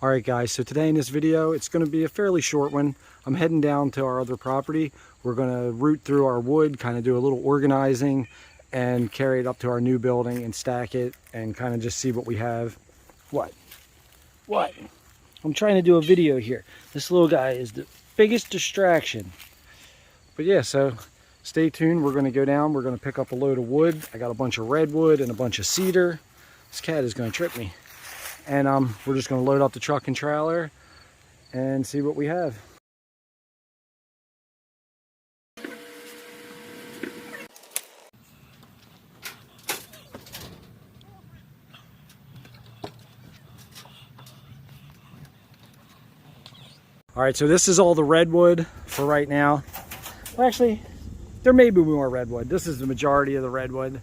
Alright guys, so today in this video, it's going to be a fairly short one. I'm heading down to our other property. We're going to root through our wood, kind of do a little organizing and carry it up to our new building and stack it and kind of just see what we have. What? I'm trying to do a video here. This little guy is the biggest distraction. But yeah, so stay tuned. We're going to go down. We're going to pick up a load of wood. I got a bunch of redwood and a bunch of cedar. This cat is going to trip me. And we're just going to load up the truck and trailer and see what we have. All right, so this is all the redwood for right now. Well, actually, there may be more redwood. This is the majority of the redwood.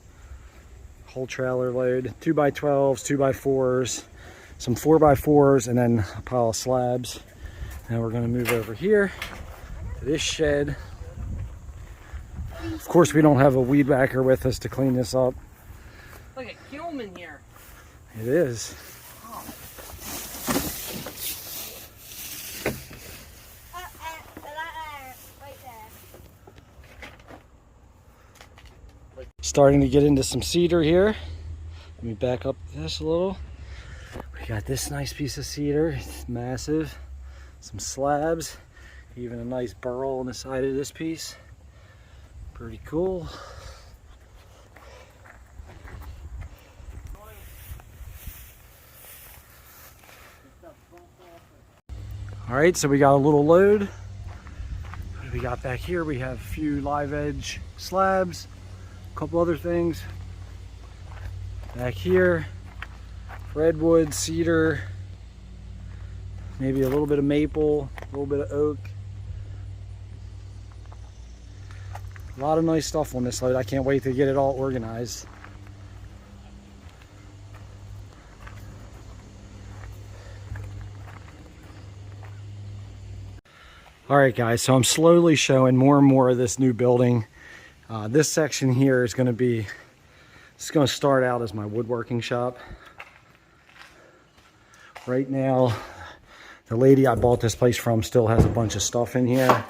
Whole trailer load, 2x12s, 2x4s, some 4x4s, and then a pile of slabs. Now we're going to move over here to this shed. Of course, we don't have a weed whacker with us to clean this up. Look at Kilm in here. It is. Oh. Right there. Starting to get into some cedar here. Let me back up this a little. We got this nice piece of cedar. It's massive. Some slabs. Even a nice burl on the side of this piece. Pretty cool. All right, so we got a little load. What do we got back here? We have a few live edge slabs, a couple other things. Back here, redwood, cedar, maybe a little bit of maple, a little bit of oak. A lot of nice stuff on this load. I can't wait to get it all organized. All right guys, so I'm slowly showing more and more of this new building. This section here is going to start out as my woodworking shop. Right now, the lady I bought this place from still has a bunch of stuff in here.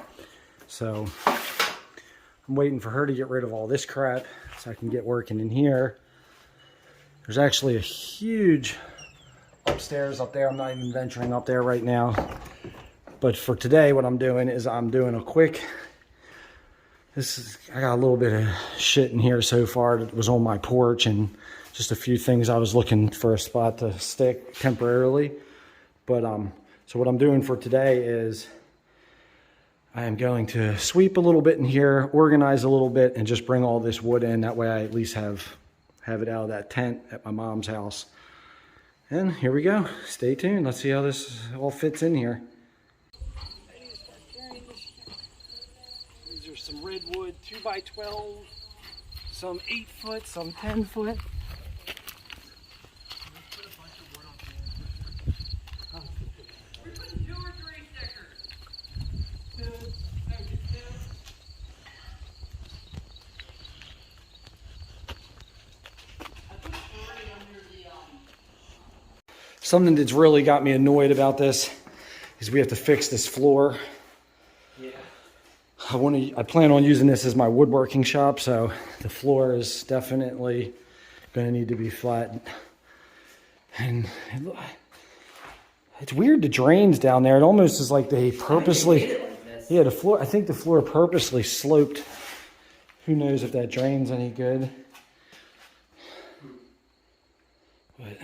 So I'm waiting for her to get rid of all this crap so I can get working in here. There's actually a huge upstairs up there. I'm not even venturing up there right now. But for today, what I'm doing is I'm doing a quick, I got a little bit of shit in here so far that was on my porch and just a few things I was looking for a spot to stick temporarily. But so what I'm doing for today is I am going to sweep a little bit in here, organize a little bit, and just bring all this wood in. That way I at least have it out of that tent at my mom's house. And here we go. Stay tuned. Let's see how this all fits in here. These are some redwood 2x12, some 8-foot, some 10-foot. Something that's really got me annoyed about this is we have to fix this floor. Yeah. I plan on using this as my woodworking shop, so the floor is definitely going to need to be flattened. And it's weird, the drains down there. It almost is like they purposely, yeah, the floor, I think the floor purposely sloped. Who knows if that drain's any good. But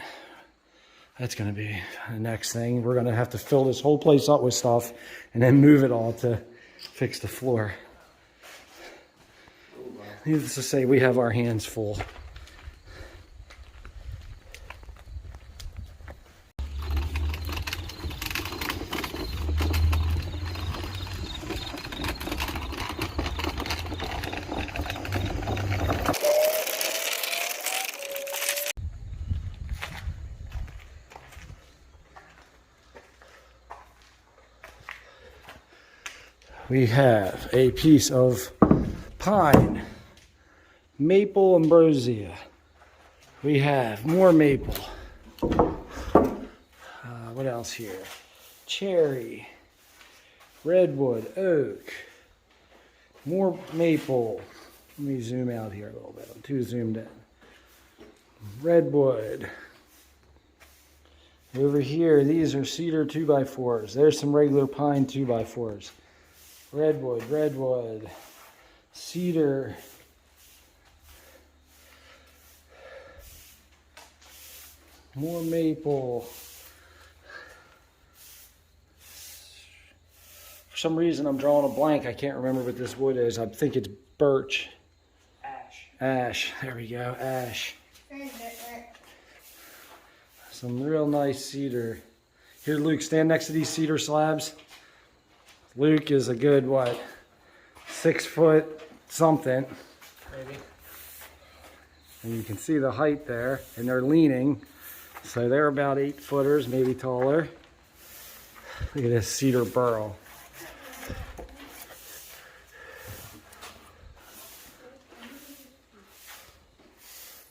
that's going to be the next thing. We're going to have to fill this whole place up with stuff and then move it all to fix the floor. Needless to say, we have our hands full. We have a piece of pine, maple ambrosia. We have more maple. What else here? Cherry, redwood, oak, more maple. Let me zoom out here a little bit. I'm too zoomed in. Redwood. Over here, these are cedar 2x4s. There's some regular pine 2x4s. Redwood, redwood, cedar. More maple. For some reason, I'm drawing a blank. I can't remember what this wood is. I think it's birch. Ash. Ash. There we go. Ash. Some real nice cedar. Here, Luke, stand next to these cedar slabs. Luke is a good, what, 6 foot something. Maybe. And you can see the height there, and they're leaning. So they're about 8 footers, maybe taller. Look at this cedar burl.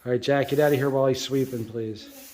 All right, Jack, get out of here while he's sweeping, please.